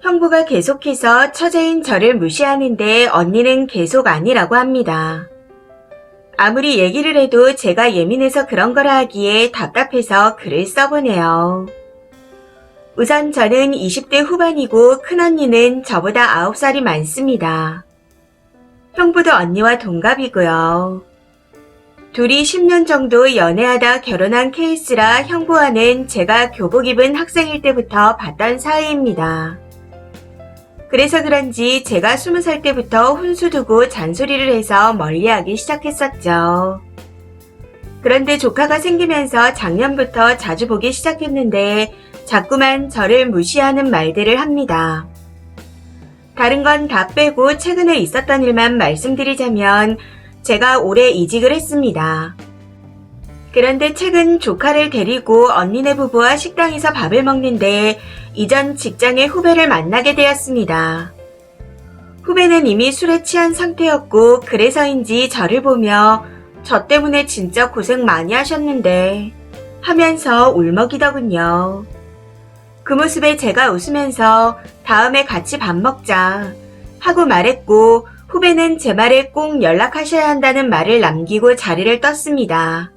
형부가 계속해서 처제인 저를 무시하는데 언니는 계속 아니라고 합니다. 아무리 얘기를 해도 제가 예민해서 그런 거라 하기에 답답해서 글을 써보네요. 우선 저는 20대 후반이고 큰언니는 저보다 9살이 많습니다. 형부도 언니와 동갑이고요. 둘이 10년 정도 연애하다 결혼한 케이스라 형부와는 제가 교복 입은 학생일 때부터 봤던 사이입니다. 그래서 그런지 제가 20살 때부터 혼수 두고 잔소리를 해서 멀리하기 시작했었죠. 그런데 조카가 생기면서 작년부터 자주 보기 시작했는데 자꾸만 저를 무시하는 말들을 합니다. 다른 건 다 빼고 최근에 있었던 일만 말씀드리자면 제가 올해 이직을 했습니다. 그런데 최근 조카를 데리고 언니네 부부와 식당에서 밥을 먹는데 이전 직장의 후배를 만나게 되었습니다. 후배는 이미 술에 취한 상태였고 그래서인지 저를 보며 저 때문에 진짜 고생 많이 하셨는데 하면서 울먹이더군요. 그 모습에 제가 웃으면서 다음에 같이 밥 먹자 하고 말했고 후배는 제 말에 꼭 연락하셔야 한다는 말을 남기고 자리를 떴습니다.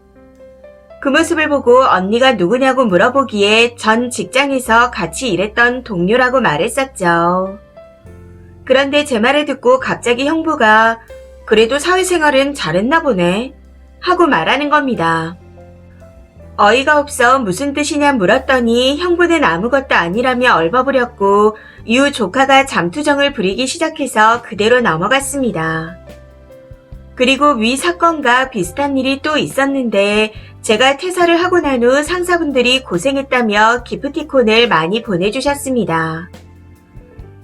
그 모습을 보고 언니가 누구냐고 물어보기에 전 직장에서 같이 일했던 동료라고 말했었죠. 그런데 제 말을 듣고 갑자기 형부가 그래도 사회생활은 잘했나 보네 하고 말하는 겁니다. 어이가 없어 무슨 뜻이냐 물었더니 형부는 아무것도 아니라며 얼버무렸고 이후 조카가 잠투정을 부리기 시작해서 그대로 넘어갔습니다. 그리고 위 사건과 비슷한 일이 또 있었는데 제가 퇴사를 하고 난 후 상사분들이 고생했다며 기프티콘을 많이 보내주셨습니다.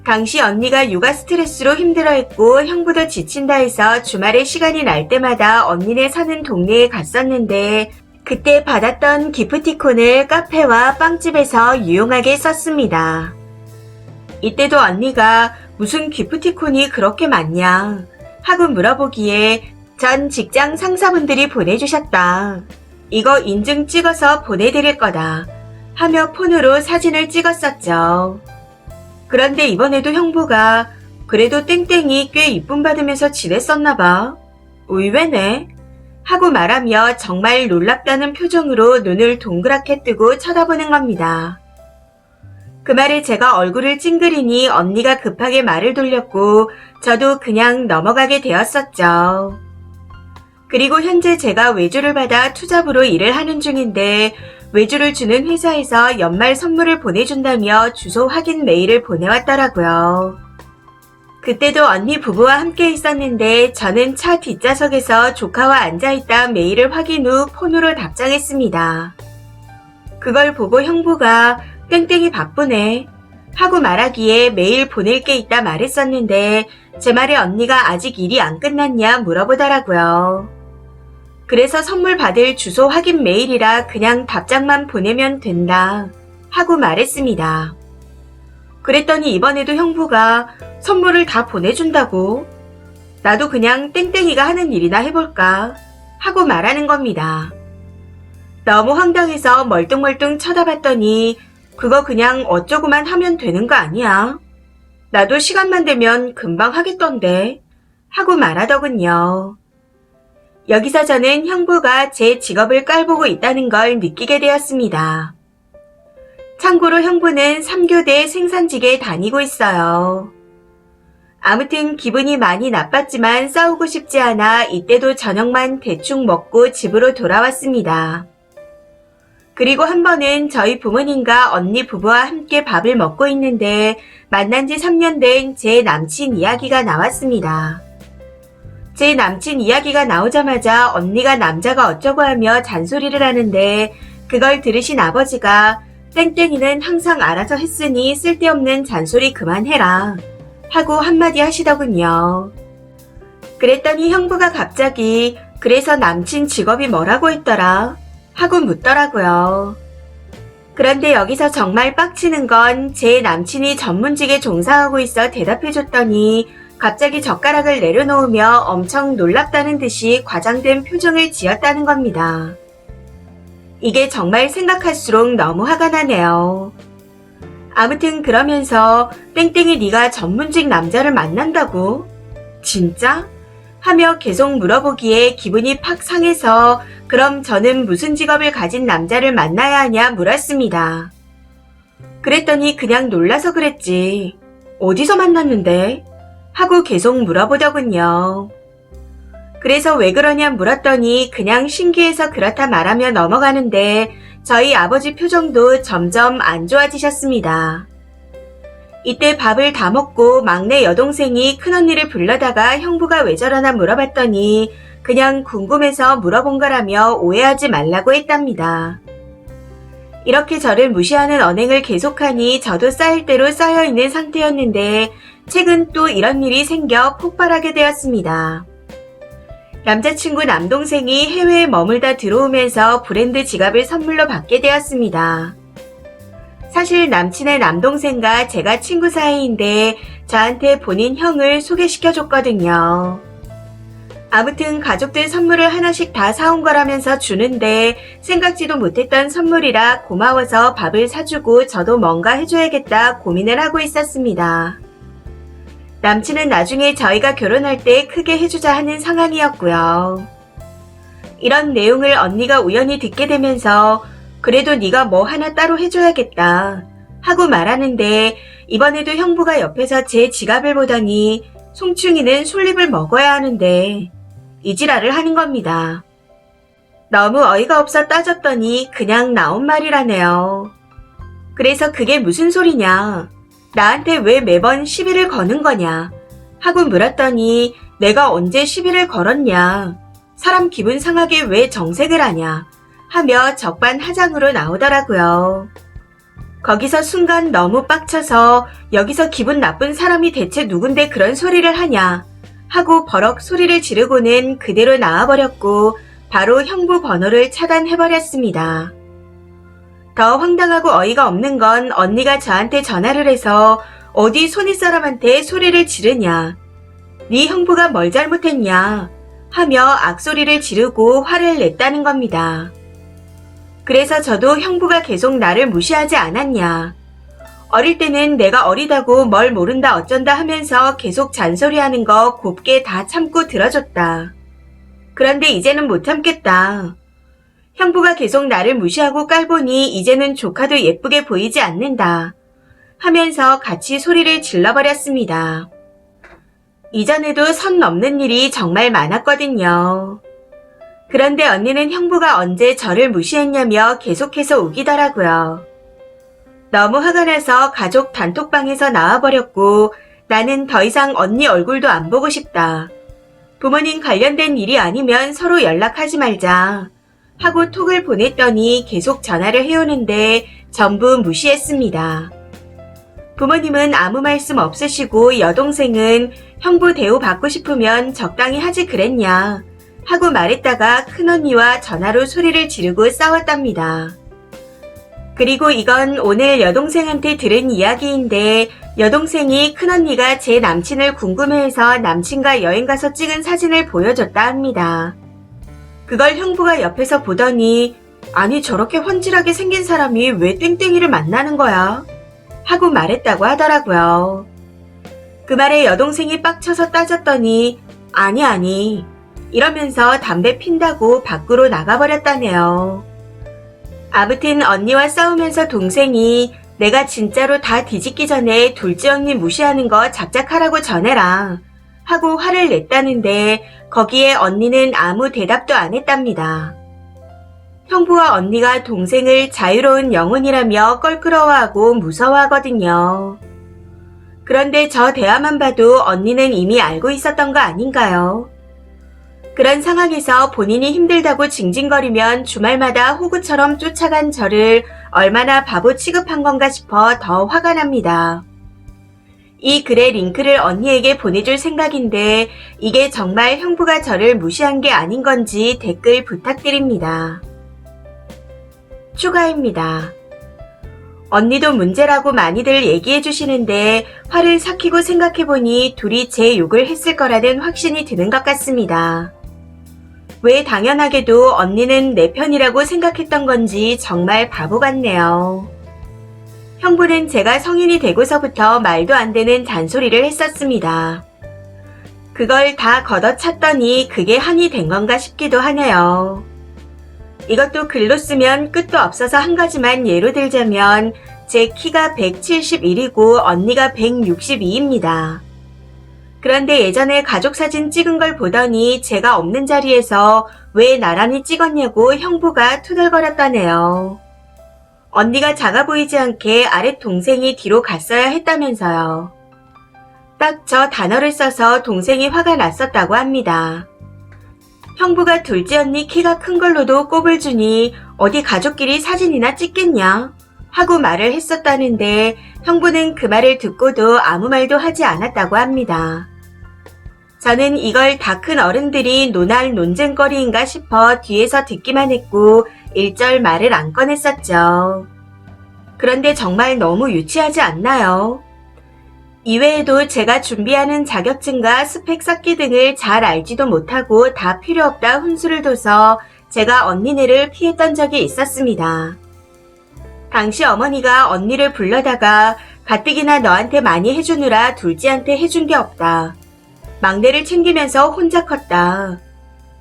당시 언니가 육아 스트레스로 힘들어했고 형부도 지친다 해서 주말에 시간이 날 때마다 언니네 사는 동네에 갔었는데 그때 받았던 기프티콘을 카페와 빵집에서 유용하게 썼습니다. 이때도 언니가 무슨 기프티콘이 그렇게 많냐 하고 물어보기에 전 직장 상사분들이 보내주셨다. 이거 인증 찍어서 보내드릴 거다 하며 폰으로 사진을 찍었었죠. 그런데 이번에도 형부가 그래도 땡땡이 꽤 이쁨 받으면서 지냈었나 봐. 의외네 하고 말하며 정말 놀랍다는 표정으로 눈을 동그랗게 뜨고 쳐다보는 겁니다. 그 말에 제가 얼굴을 찡그리니 언니가 급하게 말을 돌렸고 저도 그냥 넘어가게 되었었죠. 그리고 현재 제가 외주를 받아 투잡으로 일을 하는 중인데 외주를 주는 회사에서 연말 선물을 보내준다며 주소 확인 메일을 보내왔더라고요. 그때도 언니 부부와 함께 있었는데 저는 차 뒷좌석에서 조카와 앉아있다 메일을 확인 후 폰으로 답장했습니다. 그걸 보고 형부가 땡땡이 바쁘네 하고 말하기에 메일 보낼 게 있다 말했었는데 제 말에 언니가 아직 일이 안 끝났냐 물어보더라고요. 그래서 선물 받을 주소 확인 메일이라 그냥 답장만 보내면 된다 하고 말했습니다. 그랬더니 이번에도 형부가 선물을 다 보내준다고? 나도 그냥 땡땡이가 하는 일이나 해볼까 하고 말하는 겁니다. 너무 황당해서 멀뚱멀뚱 쳐다봤더니 그거 그냥 어쩌고만 하면 되는 거 아니야? 나도 시간만 되면 금방 하겠던데 하고 말하더군요. 여기서 저는 형부가 제 직업을 깔보고 있다는 걸 느끼게 되었습니다. 참고로 형부는 3교대 생산직에 다니고 있어요. 아무튼 기분이 많이 나빴지만 싸우고 싶지 않아 이때도 저녁만 대충 먹고 집으로 돌아왔습니다. 그리고 한 번은 저희 부모님과 언니 부부와 함께 밥을 먹고 있는데 만난 지 3년 된 제 남친 이야기가 나왔습니다. 제 남친 이야기가 나오자마자 언니가 남자가 어쩌고 하며 잔소리를 하는데 그걸 들으신 아버지가 땡땡이는 항상 알아서 했으니 쓸데없는 잔소리 그만해라 하고 한마디 하시더군요. 그랬더니 형부가 갑자기 그래서 남친 직업이 뭐라고 했더라 하고 묻더라고요. 그런데 여기서 정말 빡치는 건 제 남친이 전문직에 종사하고 있어 대답해줬더니 갑자기 젓가락을 내려놓으며 엄청 놀랍다는 듯이 과장된 표정을 지었다는 겁니다. 이게 정말 생각할수록 너무 화가 나네요. 아무튼 그러면서 땡땡이 네가 전문직 남자를 만난다고? 진짜? 하며 계속 물어보기에 기분이 팍 상해서 그럼 저는 무슨 직업을 가진 남자를 만나야 하냐 물었습니다. 그랬더니 그냥 놀라서 그랬지. 어디서 만났는데? 하고 계속 물어보더군요. 그래서 왜 그러냐 물었더니 그냥 신기해서 그렇다 말하며 넘어가는데 저희 아버지 표정도 점점 안 좋아지셨습니다. 이때 밥을 다 먹고 막내 여동생이 큰언니를 불러다가 형부가 왜 저러나 물어봤더니 그냥 궁금해서 물어본 거라며 오해하지 말라고 했답니다. 이렇게 저를 무시하는 언행을 계속하니 저도 쌓일 대로 쌓여있는 상태였는데 최근 또 이런 일이 생겨 폭발하게 되었습니다. 남자친구 남동생이 해외에 머물다 들어오면서 브랜드 지갑을 선물로 받게 되었습니다. 사실 남친의 남동생과 제가 친구 사이인데 저한테 본인 형을 소개시켜줬거든요. 아무튼 가족들 선물을 하나씩 다 사온 거라면서 주는데 생각지도 못했던 선물이라 고마워서 밥을 사주고 저도 뭔가 해줘야겠다 고민을 하고 있었습니다. 남친은 나중에 저희가 결혼할 때 크게 해주자 하는 상황이었고요. 이런 내용을 언니가 우연히 듣게 되면서 그래도 네가 뭐 하나 따로 해줘야겠다 하고 말하는데 이번에도 형부가 옆에서 제 지갑을 보더니 송충이는 솔잎을 먹어야 하는데 이 지랄을 하는 겁니다. 너무 어이가 없어 따졌더니 그냥 나온 말이라네요. 그래서 그게 무슨 소리냐? 나한테 왜 매번 시비를 거는 거냐? 하고 물었더니 내가 언제 시비를 걸었냐? 사람 기분 상하게 왜 정색을 하냐? 하며 적반하장으로 나오더라고요. 거기서 순간 너무 빡쳐서 여기서 기분 나쁜 사람이 대체 누군데 그런 소리를 하냐? 하고 버럭 소리를 지르고는 그대로 나와버렸고 바로 형부 번호를 차단해버렸습니다. 더 황당하고 어이가 없는 건 언니가 저한테 전화를 해서 어디 손윗 사람한테 소리를 지르냐, 네 형부가 뭘 잘못했냐 하며 악소리를 지르고 화를 냈다는 겁니다. 그래서 저도 형부가 계속 나를 무시하지 않았냐, 어릴 때는 내가 어리다고 뭘 모른다 어쩐다 하면서 계속 잔소리하는 거 곱게 다 참고 들어줬다. 그런데 이제는 못 참겠다. 형부가 계속 나를 무시하고 깔보니 이제는 조카도 예쁘게 보이지 않는다 하면서 같이 소리를 질러버렸습니다. 이전에도 선 넘는 일이 정말 많았거든요. 그런데 언니는 형부가 언제 저를 무시했냐며 계속해서 우기더라고요. 너무 화가 나서 가족 단톡방에서 나와버렸고 나는 더 이상 언니 얼굴도 안 보고 싶다. 부모님 관련된 일이 아니면 서로 연락하지 말자 하고 톡을 보냈더니 계속 전화를 해오는데 전부 무시했습니다. 부모님은 아무 말씀 없으시고 여동생은 형부 대우 받고 싶으면 적당히 하지 그랬냐 하고 말했다가 큰언니와 전화로 소리를 지르고 싸웠답니다. 그리고 이건 오늘 여동생한테 들은 이야기인데 여동생이 큰언니가 제 남친을 궁금해해서 남친과 여행가서 찍은 사진을 보여줬다 합니다. 그걸 형부가 옆에서 보더니 아니 저렇게 훤질하게 생긴 사람이 왜 땡땡이를 만나는 거야? 하고 말했다고 하더라고요. 그 말에 여동생이 빡쳐서 따졌더니 아니 이러면서 담배 핀다고 밖으로 나가버렸다네요. 아무튼 언니와 싸우면서 동생이 내가 진짜로 다 뒤집기 전에 둘째 언니 무시하는 거 작작하라고 전해라 하고 화를 냈다는데 거기에 언니는 아무 대답도 안 했답니다. 형부와 언니가 동생을 자유로운 영혼이라며 껄끄러워하고 무서워하거든요. 그런데 저 대화만 봐도 언니는 이미 알고 있었던 거 아닌가요? 그런 상황에서 본인이 힘들다고 징징거리면 주말마다 호구처럼 쫓아간 저를 얼마나 바보 취급한 건가 싶어 더 화가 납니다. 이 글의 링크를 언니에게 보내줄 생각인데 이게 정말 형부가 저를 무시한 게 아닌 건지 댓글 부탁드립니다. 추가입니다. 언니도 문제라고 많이들 얘기해 주시는데 화를 삭히고 생각해보니 둘이 제 욕을 했을 거라는 확신이 드는 것 같습니다. 왜 당연하게도 언니는 내 편이라고 생각했던 건지 정말 바보 같네요. 형부는 제가 성인이 되고서부터 말도 안 되는 잔소리를 했었습니다. 그걸 다 걷어찼더니 그게 한이 된 건가 싶기도 하네요. 이것도 글로 쓰면 끝도 없어서 한 가지만 예로 들자면 제 키가 171이고 언니가 162입니다. 그런데 예전에 가족사진 찍은 걸 보더니 제가 없는 자리에서 왜 나란히 찍었냐고 형부가 투덜거렸다네요. 언니가 작아 보이지 않게 아랫 동생이 뒤로 갔어야 했다면서요. 딱 저 단어를 써서 동생이 화가 났었다고 합니다. 형부가 둘째 언니 키가 큰 걸로도 꼽을 주니 어디 가족끼리 사진이나 찍겠냐 하고 말을 했었다는데 형부는 그 말을 듣고도 아무 말도 하지 않았다고 합니다. 저는 이걸 다 큰 어른들이 논할 논쟁거리인가 싶어 뒤에서 듣기만 했고 일절 말을 안 꺼냈었죠. 그런데 정말 너무 유치하지 않나요? 이외에도 제가 준비하는 자격증과 스펙 쌓기 등을 잘 알지도 못하고 다 필요 없다 훈수를 둬서 제가 언니네를 피했던 적이 있었습니다. 당시 어머니가 언니를 불러다가 가뜩이나 너한테 많이 해주느라 둘째한테 해준 게 없다. 막내를 챙기면서 혼자 컸다.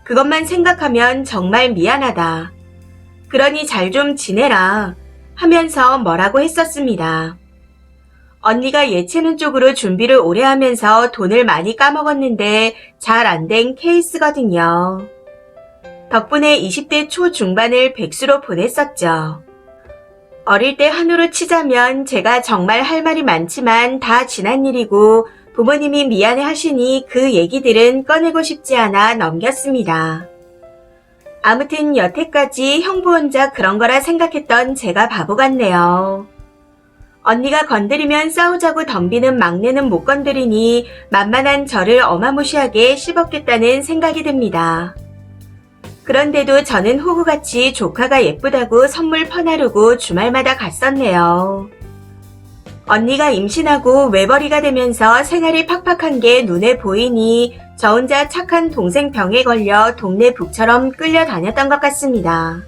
그것만 생각하면 정말 미안하다. 그러니 잘 좀 지내라 하면서 뭐라고 했었습니다. 언니가 예체능 쪽으로 준비를 오래 하면서 돈을 많이 까먹었는데 잘 안 된 케이스거든요. 덕분에 20대 초중반을 백수로 보냈었죠. 어릴 때 한우로 치자면 제가 정말 할 말이 많지만 다 지난 일이고 부모님이 미안해 하시니 그 얘기들은 꺼내고 싶지 않아 넘겼습니다. 아무튼 여태까지 형부 혼자 그런 거라 생각했던 제가 바보 같네요. 언니가 건드리면 싸우자고 덤비는 막내는 못 건드리니 만만한 저를 어마무시하게 씹었겠다는 생각이 듭니다. 그런데도 저는 호구같이 조카가 예쁘다고 선물 퍼나르고 주말마다 갔었네요. 언니가 임신하고 외벌이가 되면서 생활이 팍팍한 게 눈에 보이니 저 혼자 착한 동생 병에 걸려 동네 북처럼 끌려다녔던 것 같습니다.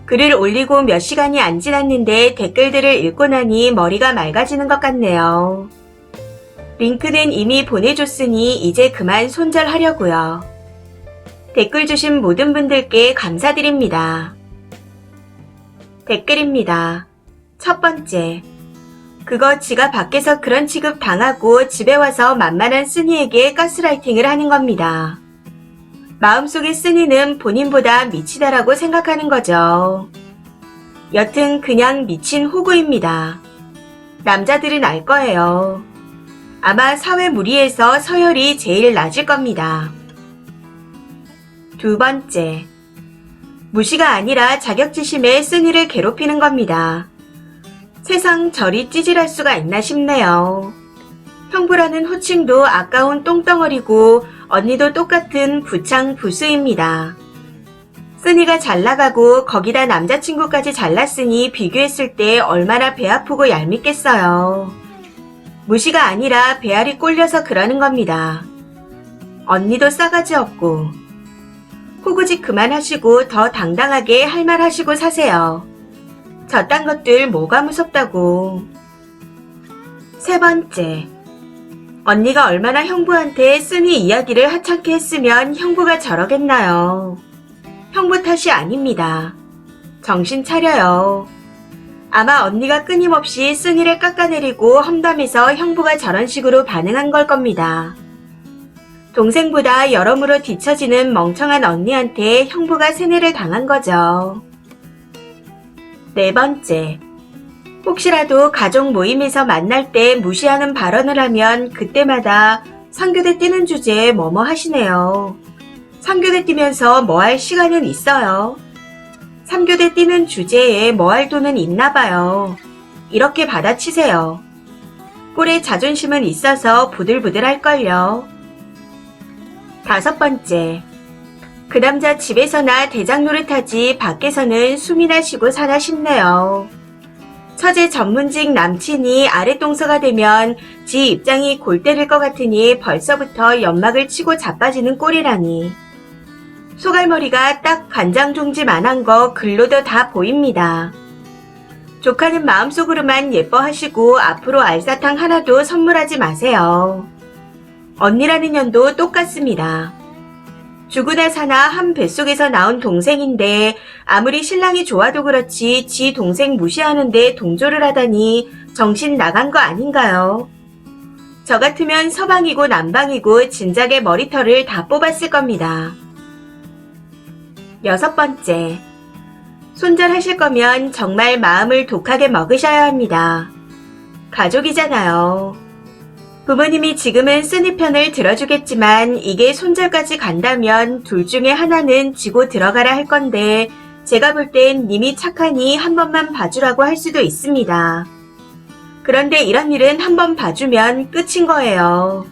글을 올리고 몇 시간이 안 지났는데 댓글들을 읽고 나니 머리가 맑아지는 것 같네요. 링크는 이미 보내줬으니 이제 그만 손절하려고요. 댓글 주신 모든 분들께 감사드립니다. 댓글입니다. 첫 번째. 그거 지가 밖에서 그런 취급 당하고 집에 와서 만만한 쓰니에게 가스라이팅을 하는 겁니다. 마음속의 쓰니는 본인보다 미치다라고 생각하는 거죠. 여튼 그냥 미친 호구입니다. 남자들은 알 거예요. 아마 사회 무리에서 서열이 제일 낮을 겁니다. 두 번째. 무시가 아니라 자격지심에 쓰니를 괴롭히는 겁니다. 세상 저리 찌질할 수가 있나 싶네요. 형부라는 호칭도 아까운 똥덩어리고 언니도 똑같은 부창 부수입니다. 쓰니가 잘 나가고 거기다 남자친구까지 잘났으니 비교했을 때 얼마나 배 아프고 얄밉겠어요. 무시가 아니라 배알이 꼴려서 그러는 겁니다. 언니도 싸가지 없고. 호구짓 그만하시고 더 당당하게 할 말 하시고 사세요. 저딴 것들 뭐가 무섭다고. 세 번째. 언니가 얼마나 형부한테 쓰니 이야기를 하찮게 했으면 형부가 저러겠나요. 형부 탓이 아닙니다. 정신 차려요. 아마 언니가 끊임없이 쓰니를 깎아내리고 험담해서 형부가 저런 식으로 반응한 걸 겁니다. 동생보다 여러모로 뒤처지는 멍청한 언니한테 형부가 세뇌를 당한 거죠. 네 번째. 혹시라도 가족 모임에서 만날 때 무시하는 발언을 하면 그때마다 선교대 뛰는 주제에 뭐뭐 하시네요. 선교대 뛰면서 뭐 할 시간은 있어요. 3교대 뛰는 주제에 뭐 할 돈은 있나 봐요. 이렇게 받아치세요. 꼴에 자존심은 있어서 부들부들할걸요. 다섯 번째. 그 남자 집에서나 대장 노릇하지 밖에서는 숨이나 쉬고 사나 싶네요. 처제 전문직 남친이 아랫동서가 되면 지 입장이 골 때릴 것 같으니 벌써부터 연막을 치고 자빠지는 꼴이라니. 소갈머리가 딱 간장종지만한 거 글로도 다 보입니다. 조카는 마음속으로만 예뻐하시고 앞으로 알사탕 하나도 선물하지 마세요. 언니라는 년도 똑같습니다. 죽으나 사나 한 뱃속에서 나온 동생인데 아무리 신랑이 좋아도 그렇지 지 동생 무시하는데 동조를 하다니 정신 나간 거 아닌가요? 저 같으면 서방이고 남방이고 진작에 머리털을 다 뽑았을 겁니다. 6번째, 손절하실 거면 정말 마음을 독하게 먹으셔야 합니다. 가족이잖아요. 부모님이 지금은 쓴이 편을 들어주겠지만 이게 손절까지 간다면 둘 중에 하나는 지고 들어가라 할 건데 제가 볼 땐 님이 착하니 한 번만 봐주라고 할 수도 있습니다. 그런데 이런 일은 한 번 봐주면 끝인 거예요.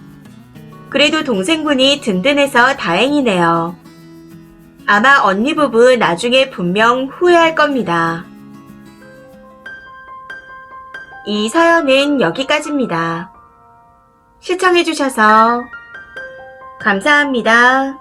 그래도 동생분이 든든해서 다행이네요. 아마 언니 부부 나중에 분명 후회할 겁니다. 이 사연은 여기까지입니다. 시청해주셔서 감사합니다.